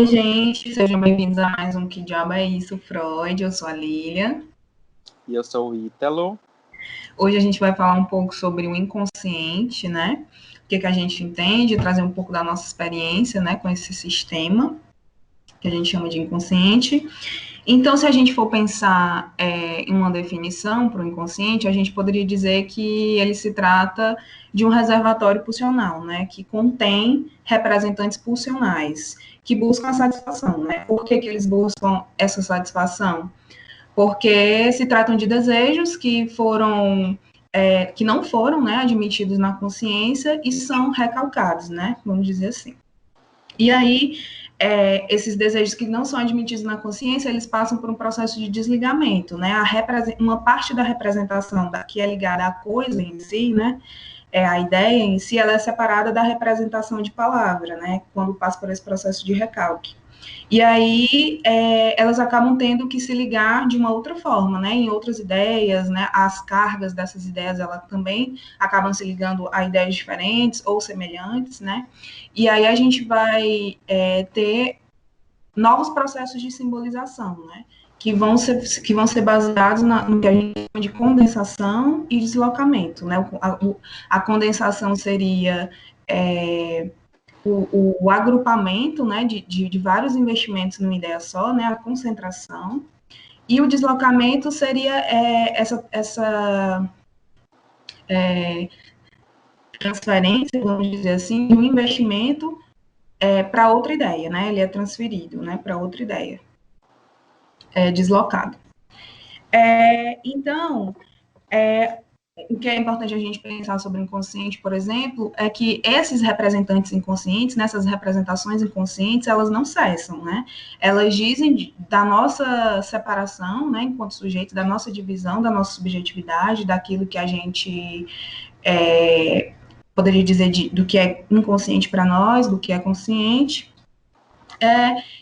Oi, gente, sejam bem-vindos a mais um Que Diabo é Isso, Freud. Eu sou a Lília. E eu sou o Ítalo. Hoje a gente vai falar um pouco sobre o inconsciente, né? O que a gente entende, trazer um pouco da nossa experiência, né, com esse sistema que a gente chama de inconsciente. Então, se a gente for pensar em uma definição para o inconsciente, a gente poderia dizer que ele se trata de um reservatório pulsional, né, que contém representantes pulsionais que buscam a satisfação, né? Por que eles buscam essa satisfação? Porque se tratam de desejos que que não foram, né, admitidos na consciência e são recalcados, né? Vamos dizer assim. E aí, esses desejos que não são admitidos na consciência, eles passam por um processo de desligamento, né? Uma parte da representação que é ligada à coisa em si, né? A ideia em si, ela é separada da representação de palavra, né? Quando passa por esse processo de recalque. E aí elas acabam tendo que se ligar de uma outra forma, né? Em outras ideias, né? As cargas dessas ideias, elas também acabam se ligando a ideias diferentes ou semelhantes, né? E aí a gente vai ter novos processos de simbolização, né? Que vão ser baseados no que a gente chama de condensação e deslocamento, né? A condensação seria o agrupamento, né, de vários investimentos numa ideia só, né, a concentração, e o deslocamento seria essa transferência, vamos dizer assim, de um investimento para outra ideia, né, ele é transferido, né, para outra ideia, deslocado. Então, o que é importante a gente pensar sobre o inconsciente, por exemplo, é que esses representantes inconscientes, nessas representações inconscientes, elas não cessam, né? Elas dizem da nossa separação, né, enquanto sujeito, da nossa divisão, da nossa subjetividade, daquilo que a gente poderia dizer do que é inconsciente para nós, do que é consciente.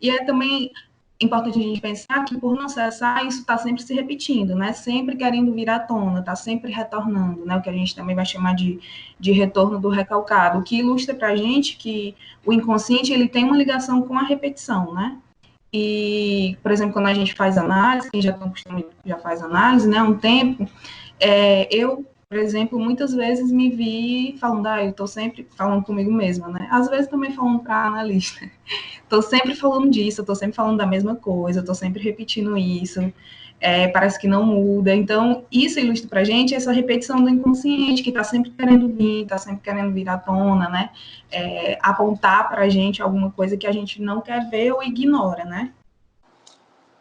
E é também importante a gente pensar que, por não cessar, isso está sempre se repetindo, né? Sempre querendo vir à tona, está sempre retornando, né? O que a gente também vai chamar de retorno do recalcado, o que ilustra para a gente que o inconsciente ele tem uma ligação com a repetição, né? E, por exemplo, quando a gente faz análise, quem já faz análise, né, há um tempo, eu, por exemplo, muitas vezes me vi falando, eu estou sempre falando comigo mesma, né? Às vezes também falando para analista. Estou sempre falando disso, estou sempre falando da mesma coisa, estou sempre repetindo isso, parece que não muda. Então, isso ilustra para a gente essa repetição do inconsciente, que está sempre querendo vir, está sempre querendo vir à tona, né? Apontar para a gente alguma coisa que a gente não quer ver ou ignora, né?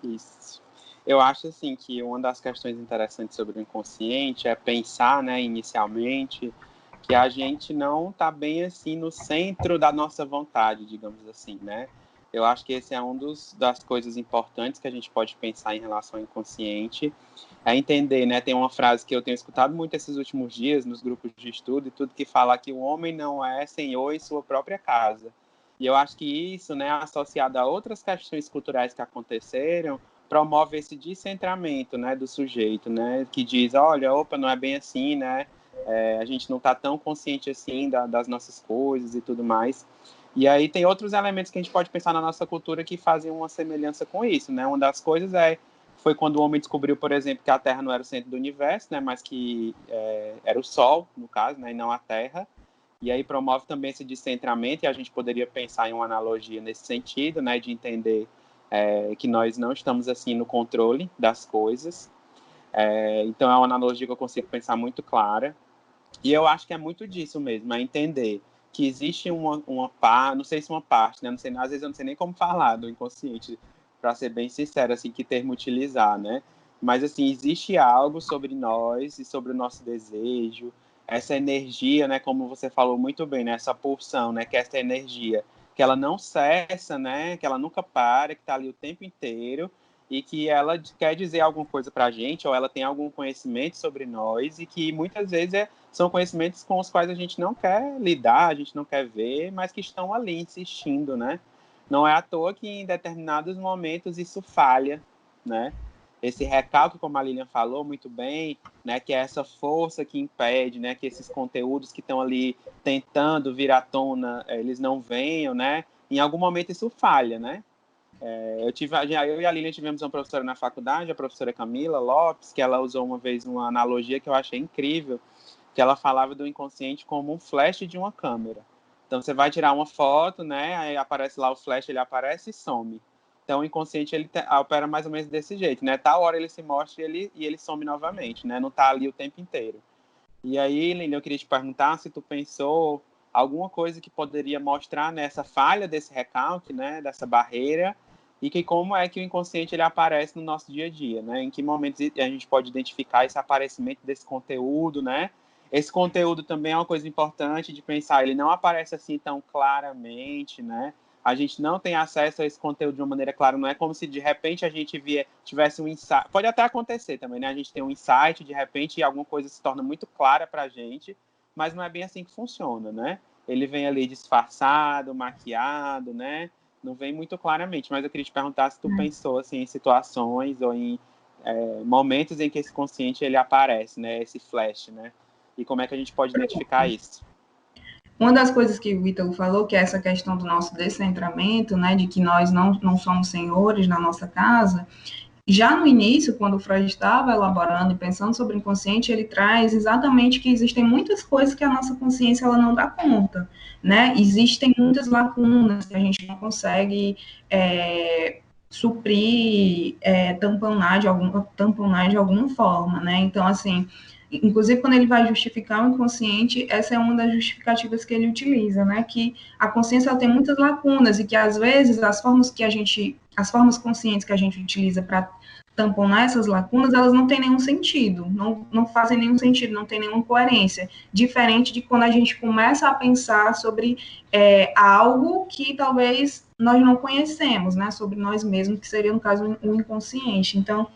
Isso. Eu acho, assim, que uma das questões interessantes sobre o inconsciente é pensar, né, inicialmente, que a gente não está bem, assim, no centro da nossa vontade, digamos assim, né? Eu acho que esse é das coisas importantes que a gente pode pensar em relação ao inconsciente, é entender, né? Tem uma frase que eu tenho escutado muito esses últimos dias nos grupos de estudo e tudo, que fala que o homem não é senhor em sua própria casa. E eu acho que isso, né, associado a outras questões culturais que aconteceram, promove esse descentramento, né, do sujeito, né, que diz, olha, opa, não é bem assim, né, a gente não está tão consciente assim das nossas coisas e tudo mais. E aí tem outros elementos que a gente pode pensar na nossa cultura que fazem uma semelhança com isso, né? Uma das coisas foi quando o homem descobriu, por exemplo, que a Terra não era o centro do universo, né? Mas que era o Sol, no caso, né? E não a Terra. E aí promove também esse descentramento, e a gente poderia pensar em uma analogia nesse sentido, né? De entender que nós não estamos, assim, no controle das coisas. Então é uma analogia que eu consigo pensar muito clara. E eu acho que é muito disso mesmo, é entender que existe uma parte, não sei se uma parte, né? Não sei, às vezes eu não sei nem como falar do inconsciente, para ser bem sincero, assim, que termo utilizar, né? Mas, assim, existe algo sobre nós e sobre o nosso desejo, essa energia, né? Como você falou muito bem, né? Essa pulsão, né? Que é essa energia, que ela não cessa, né? Que ela nunca para, que está ali o tempo inteiro e que ela quer dizer alguma coisa para a gente, ou ela tem algum conhecimento sobre nós e que muitas vezes são conhecimentos com os quais a gente não quer lidar, a gente não quer ver, mas que estão ali insistindo, né? Não é à toa que em determinados momentos isso falha, né? Esse recalque, como a Lilian falou muito bem, né, que é essa força que impede, né, que esses conteúdos que estão ali tentando vir à tona, eles não venham, né? em algum momento isso falha, né? Eu e a Lilian tivemos uma professora na faculdade, a professora Camila Lopes, que ela usou uma vez uma analogia que eu achei incrível, que ela falava do inconsciente como um flash de uma câmera. Então, você vai tirar uma foto, né? Aí aparece lá o flash, ele aparece e some. Então, o inconsciente, ele opera mais ou menos desse jeito, né? Tal hora ele se mostra e ele some novamente, né? Não está ali o tempo inteiro. E aí, Lilian, eu queria te perguntar se tu pensou alguma coisa que poderia mostrar nessa falha desse recalque, né? Dessa barreira, e que como é que o inconsciente ele aparece no nosso dia a dia, né? Em que momentos a gente pode identificar esse aparecimento desse conteúdo, né? Esse conteúdo também é uma coisa importante de pensar, ele não aparece assim tão claramente, né? A gente não tem acesso a esse conteúdo de uma maneira clara, não é como se de repente a gente tivesse um insight, pode até acontecer também, né? A gente tem um insight, de repente alguma coisa se torna muito clara para a gente, mas não é bem assim que funciona, né? Ele vem ali disfarçado, maquiado, né? Não vem muito claramente, mas eu queria te perguntar se tu pensou assim, em situações ou em momentos em que esse consciente ele aparece, né? Esse flash, né? E como é que a gente pode identificar isso? Uma das coisas que o Ítalo falou, que é essa questão do nosso descentramento, né, de que nós não somos senhores na nossa casa, já no início, quando o Freud estava elaborando e pensando sobre o inconsciente, ele traz exatamente que existem muitas coisas que a nossa consciência ela não dá conta, né? Existem muitas lacunas que a gente não consegue suprir, tamponar de alguma forma, né? Então, assim, inclusive quando ele vai justificar o inconsciente, essa é uma das justificativas que ele utiliza, né? Que a consciência ela tem muitas lacunas e que às vezes as formas conscientes que a gente utiliza para tamponar essas lacunas, elas não têm nenhum sentido, não fazem nenhum sentido, não tem nenhuma coerência, diferente de quando a gente começa a pensar sobre algo que talvez nós não conhecemos, né, sobre nós mesmos, que seria, no caso, o inconsciente. Então,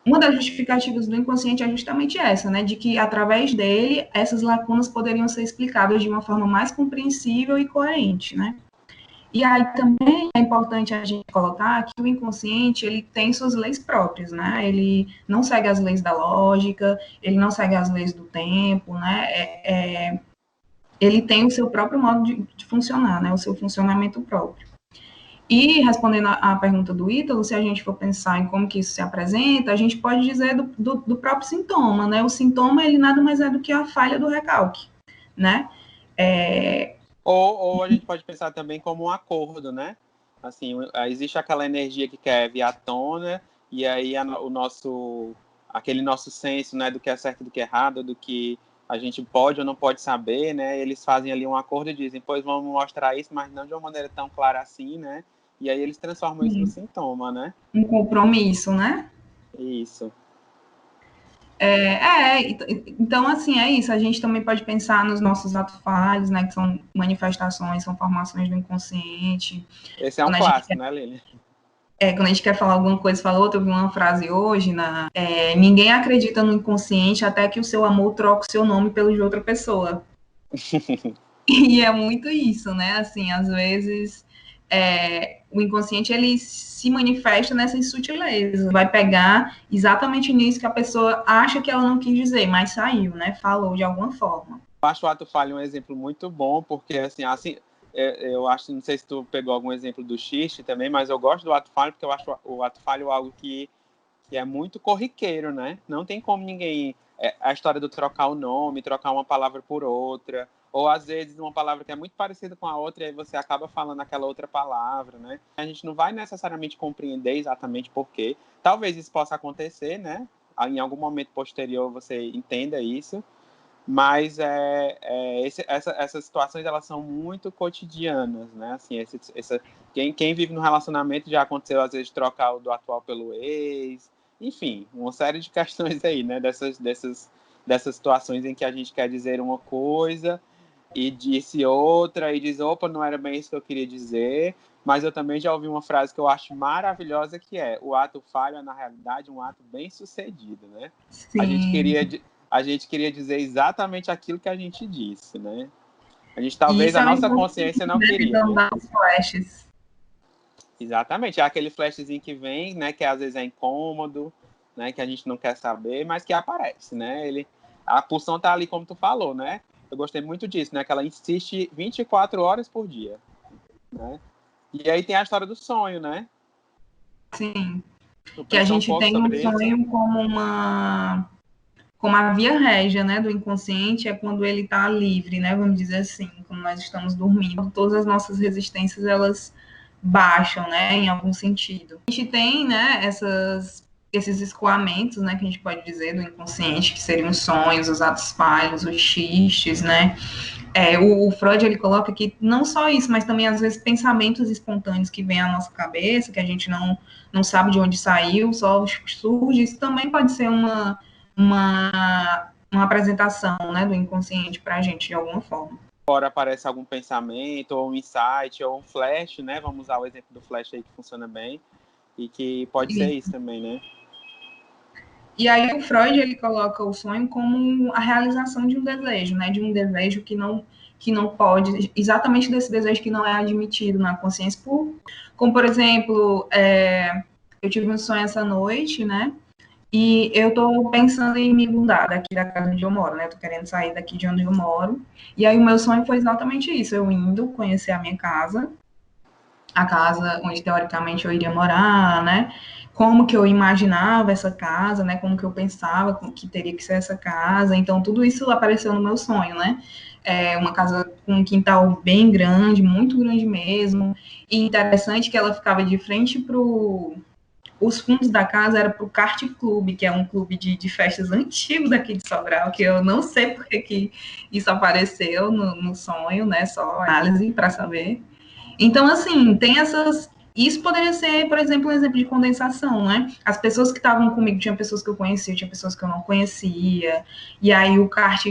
uma das justificativas do inconsciente é justamente essa, né, de que, através dele, essas lacunas poderiam ser explicadas de uma forma mais compreensível e coerente, né. E aí também é importante a gente colocar que o inconsciente, ele tem suas leis próprias, né? Ele não segue as leis da lógica, ele não segue as leis do tempo, né? Ele tem o seu próprio modo de funcionar, né? O seu funcionamento próprio. E respondendo à pergunta do Ítalo, se a gente for pensar em como que isso se apresenta, a gente pode dizer do próprio sintoma, né? O sintoma, ele nada mais é do que a falha do recalque, né? Ou a gente pode pensar também como um acordo, né? Assim, existe aquela energia que quer vir à tona, e aí aquele nosso senso, né, do que é certo e do que é errado, do que a gente pode ou não pode saber, né? Eles fazem ali um acordo e dizem, pois vamos mostrar isso, mas não de uma maneira tão clara assim, né? E aí eles transformam isso no sintoma, né? Um compromisso, né? Isso. Então, assim, é isso. A gente também pode pensar nos nossos atos falhos, né? Que são manifestações, são formações do inconsciente. Esse é um clássico, né, Lili? Quando a gente quer falar alguma coisa, fala outra. Eu vi uma frase hoje, ninguém acredita no inconsciente até que o seu amor troque o seu nome pelo de outra pessoa. E é muito isso, né? Assim, às vezes o inconsciente ele se manifesta nessas sutilezas, vai pegar exatamente nisso que a pessoa acha que ela não quis dizer, mas saiu, né? Falou de alguma forma. Eu acho o ato falho um exemplo muito bom, porque assim eu acho, não sei se tu pegou algum exemplo do xiste também, mas eu gosto do ato falho porque eu acho o ato falho algo que é muito corriqueiro, né? Não tem como ninguém... a história do trocar o nome, trocar uma palavra por outra, ou às vezes uma palavra que é muito parecida com a outra e aí você acaba falando aquela outra palavra, né? A gente não vai necessariamente compreender exatamente por quê. Talvez isso possa acontecer, né? Em algum momento posterior você entenda isso, mas essas situações elas são muito cotidianas, né? Assim, quem vive no relacionamento já aconteceu às vezes de trocar o do atual pelo ex, enfim, uma série de questões aí, né? Dessas situações em que a gente quer dizer uma coisa e disse outra e diz, opa, não era bem isso que eu queria dizer. Mas eu também já ouvi uma frase que eu acho maravilhosa, que é: o ato falho é, na realidade, um ato bem sucedido, né? A gente queria dizer exatamente aquilo que a gente disse, né? Talvez Isso a é nossa um consciência não queria, né? dos flashes. Exatamente, é aquele flashzinho que vem, né? Que às vezes é incômodo, né? Que a gente não quer saber, mas que aparece, né? A pulsão tá ali, como tu falou, né? eu gostei muito disso, né? Que ela insiste 24 horas por dia, né? E aí tem a história do sonho, né? Sim. Tu Que a pensou um gente pouco tem o sobre isso? sonho como a via régia, né, do inconsciente é quando ele está livre, né, vamos dizer assim, quando nós estamos dormindo, todas as nossas resistências, elas baixam, né, em algum sentido. A gente tem, né, esses escoamentos, né, que a gente pode dizer do inconsciente, que seriam os sonhos, os atos falhos, os xistes, né, o Freud, ele coloca que não só isso, mas também, às vezes, pensamentos espontâneos que vêm à nossa cabeça, que a gente não sabe de onde saiu, só surge, isso também pode ser uma apresentação, né, do inconsciente para a gente, de alguma forma. Agora aparece algum pensamento, ou um insight, ou um flash, né? Vamos usar o exemplo do flash aí que funciona bem, e que pode ser isso também, né? E aí o Freud, ele coloca o sonho como a realização de um desejo, né, de um desejo que não pode, exatamente desse desejo que não é admitido na consciência, como, por exemplo, eu tive um sonho essa noite, né, e eu tô pensando em me mudar daqui da casa onde eu moro, né? Eu tô querendo sair daqui de onde eu moro. E aí o meu sonho foi exatamente isso, eu indo conhecer a minha casa, a casa onde teoricamente eu iria morar, né? Como que eu imaginava essa casa, né? Como que eu pensava que teria que ser essa casa. Então tudo isso apareceu no meu sonho, né? Uma casa com um quintal bem grande, muito grande mesmo. E interessante que ela ficava de frente pro os fundos da casa era para o Kart Clube, que é um clube de festas antigo daqui de Sobral, que eu não sei porque que isso apareceu no sonho, né? Só análise para saber. Então, assim, tem essas. Isso poderia ser, por exemplo, um exemplo de condensação, né? As pessoas que estavam comigo, tinha pessoas que eu conhecia, tinha pessoas que eu não conhecia, e aí o kart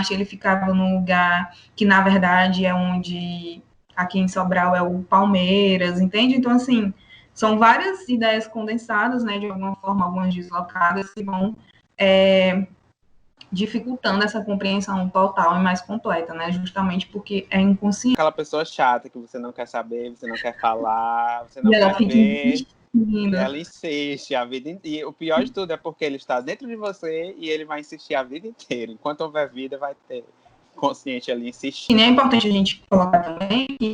ele ficava num lugar que, na verdade, é onde aqui em Sobral é o Palmeiras, entende? Então, assim, são várias ideias condensadas, né, de alguma forma, algumas deslocadas, que vão dificultando essa compreensão total e mais completa, né, justamente porque é inconsciente. Aquela pessoa chata que você não quer saber, você não quer falar, você não E ela quer fica ver, e insistindo. ela insiste a vida inteira. E o pior de tudo é porque ele está dentro de você e ele vai insistir a vida inteira. Enquanto houver vida, vai ter consciente ali insistindo. E é importante a gente colocar também que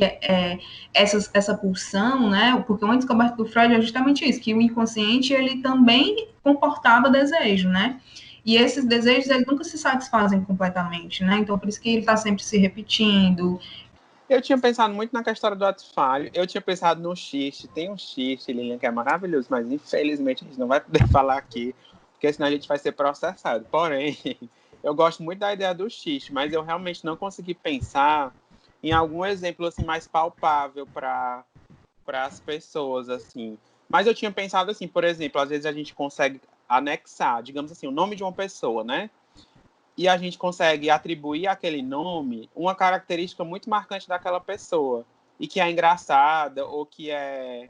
essa pulsão, né? Porque uma descoberta do Freud é justamente isso, que o inconsciente ele também comportava desejo, né? E esses desejos eles nunca se satisfazem completamente, né? Então por isso que ele está sempre se repetindo. Eu tinha pensado muito na questão do ato falho. Eu tinha pensado no xiste. Tem um xiste, Lilian, que é maravilhoso, mas infelizmente a gente não vai poder falar aqui, porque senão a gente vai ser processado. Porém, eu gosto muito da ideia do xiste, mas eu realmente não consegui pensar em algum exemplo assim mais palpável para as pessoas, assim. Mas eu tinha pensado assim, por exemplo, às vezes a gente consegue anexar, digamos assim, o nome de uma pessoa, né? E a gente consegue atribuir àquele nome uma característica muito marcante daquela pessoa, e que é engraçada, ou que é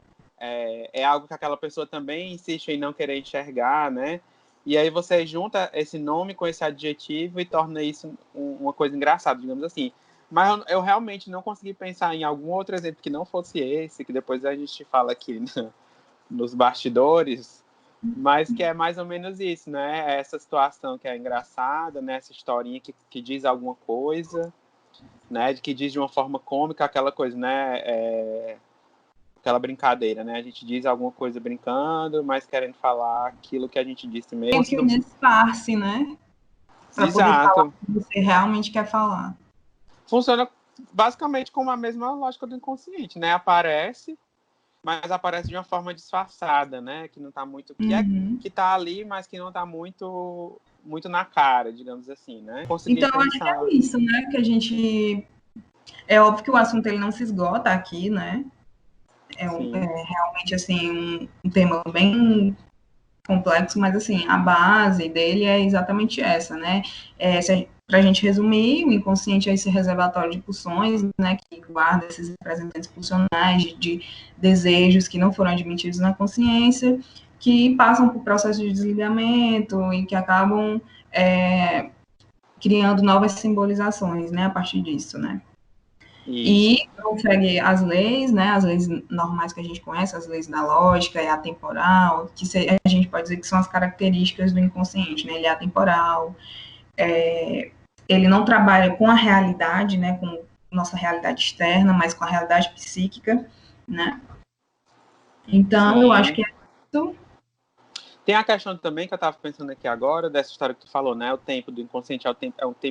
algo que aquela pessoa também insiste em não querer enxergar, né? E aí você junta esse nome com esse adjetivo e torna isso uma coisa engraçada, digamos assim. Mas eu realmente não consegui pensar em algum outro exemplo que não fosse esse, que depois a gente fala aqui nos bastidores, mas que é mais ou menos isso, né? Essa situação que é engraçada, né? Essa historinha que diz alguma coisa, né? Que diz de uma forma cômica aquela coisa, né? Aquela brincadeira, né? A gente diz alguma coisa brincando, mas querendo falar aquilo que a gente disse mesmo. Meio que um disfarce, né? Para poder falar o Exato. que você realmente quer falar. Funciona basicamente como a mesma lógica do inconsciente, né? Aparece, mas aparece de uma forma disfarçada, né? Que não tá muito. Que tá ali, mas que não tá muito na cara, digamos assim, né? Consegui Então, eu acho que pensar. é isso, né? Que a gente. É óbvio que o assunto ele não se esgota aqui, né? Realmente assim um tema bem complexo, mas assim a base dele é exatamente essa, né? Para a gente resumir, o inconsciente é esse reservatório de pulsões, né? Que guarda esses representantes pulsionais de desejos que não foram admitidos na consciência, que passam por processo de desligamento e que acabam criando novas simbolizações, né? A partir disso, né? Isso. E consegue as leis, né, as leis normais que a gente conhece, as leis da lógica e atemporal, que a gente pode dizer que são as características do inconsciente, né, ele é atemporal, ele não trabalha com a realidade, né, com nossa realidade externa, mas com a realidade psíquica, né? Então, eu acho Sim. que é isso. Tem a questão também que eu estava pensando aqui agora, dessa história que tu falou, né? O tempo do inconsciente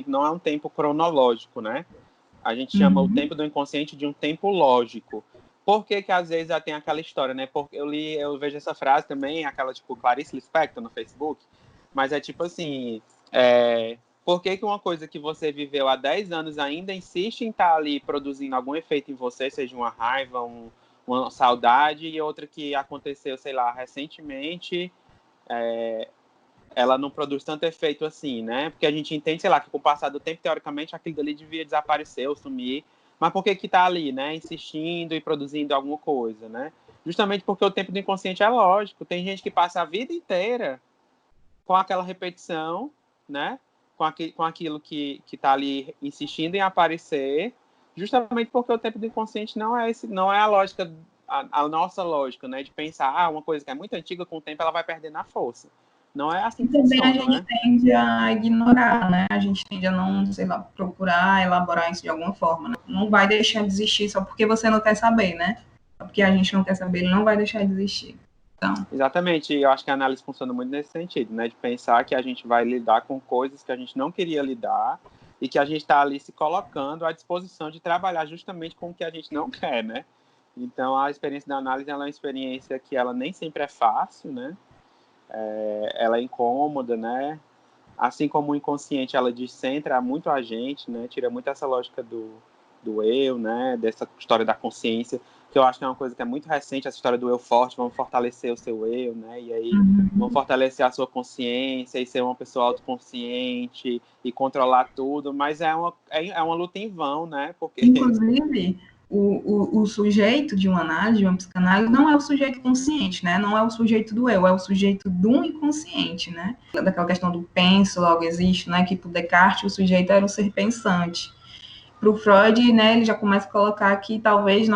não é um tempo cronológico, né? A gente chama o tempo do inconsciente de um tempo lógico. Por que que às vezes já tem aquela história, né? Porque eu vejo essa frase também, aquela tipo Clarice Lispector no Facebook, mas é tipo assim, por que que uma coisa que você viveu há 10 anos ainda insiste em estar ali produzindo algum efeito em você, seja uma raiva, uma saudade, e outra que aconteceu, sei lá, recentemente, ela não produz tanto efeito assim, né? Porque a gente entende, sei lá, que com o passar do tempo, teoricamente, aquilo dali devia desaparecer ou sumir. Mas por que que tá ali, né? Insistindo e produzindo alguma coisa, né? Justamente porque o tempo do inconsciente é lógico. Tem gente que passa a vida inteira com aquela repetição, né? Com aquilo que tá ali insistindo em aparecer, justamente porque o tempo do inconsciente não é a lógica, a nossa lógica, né? De pensar, uma coisa que é muito antiga, com o tempo ela vai perdendo a força. Não é assim E que também a funciona, gente né? tende a ignorar, né? A gente tende a não, sei lá, procurar elaborar isso de alguma forma. Né? Não vai deixar de existir só porque você não quer saber, né? Só porque a gente não quer saber, ele não vai deixar de existir. Então, Exatamente, e eu acho que a análise funciona muito nesse sentido, né? De pensar que a gente vai lidar com coisas que a gente não queria lidar e que a gente está ali se colocando à disposição de trabalhar justamente com o que a gente não quer, né? Então, a experiência da análise ela é uma experiência que ela nem sempre é fácil, né? Ela é incômoda, né? Assim como o inconsciente, ela descentra muito a gente, né? Tira muito essa lógica do eu, né? Dessa história da consciência, que eu acho que é uma coisa que é muito recente, essa história do eu forte, vamos fortalecer o seu eu, né? E aí vamos fortalecer a sua consciência e ser uma pessoa autoconsciente e controlar tudo, mas é uma luta em vão, né? Porque inclusive, o sujeito de uma análise, de uma psicanálise, não é o sujeito consciente, né? Não é o sujeito do eu, é o sujeito do inconsciente, né? Daquela questão do penso, logo existe, né? Que para Descartes o sujeito era o ser pensante. Para o Freud, né, ele já começa a colocar que talvez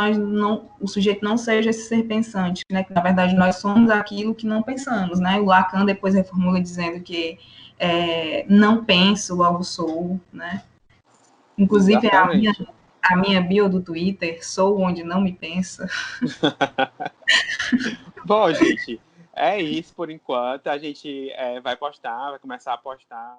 o sujeito não seja esse ser pensante, né, que na verdade nós somos aquilo que não pensamos, né, o Lacan depois reformula dizendo que não penso, logo sou, né, inclusive exatamente. a minha bio do Twitter, sou onde não me pensa. Bom, gente, é isso por enquanto. A gente vai começar a postar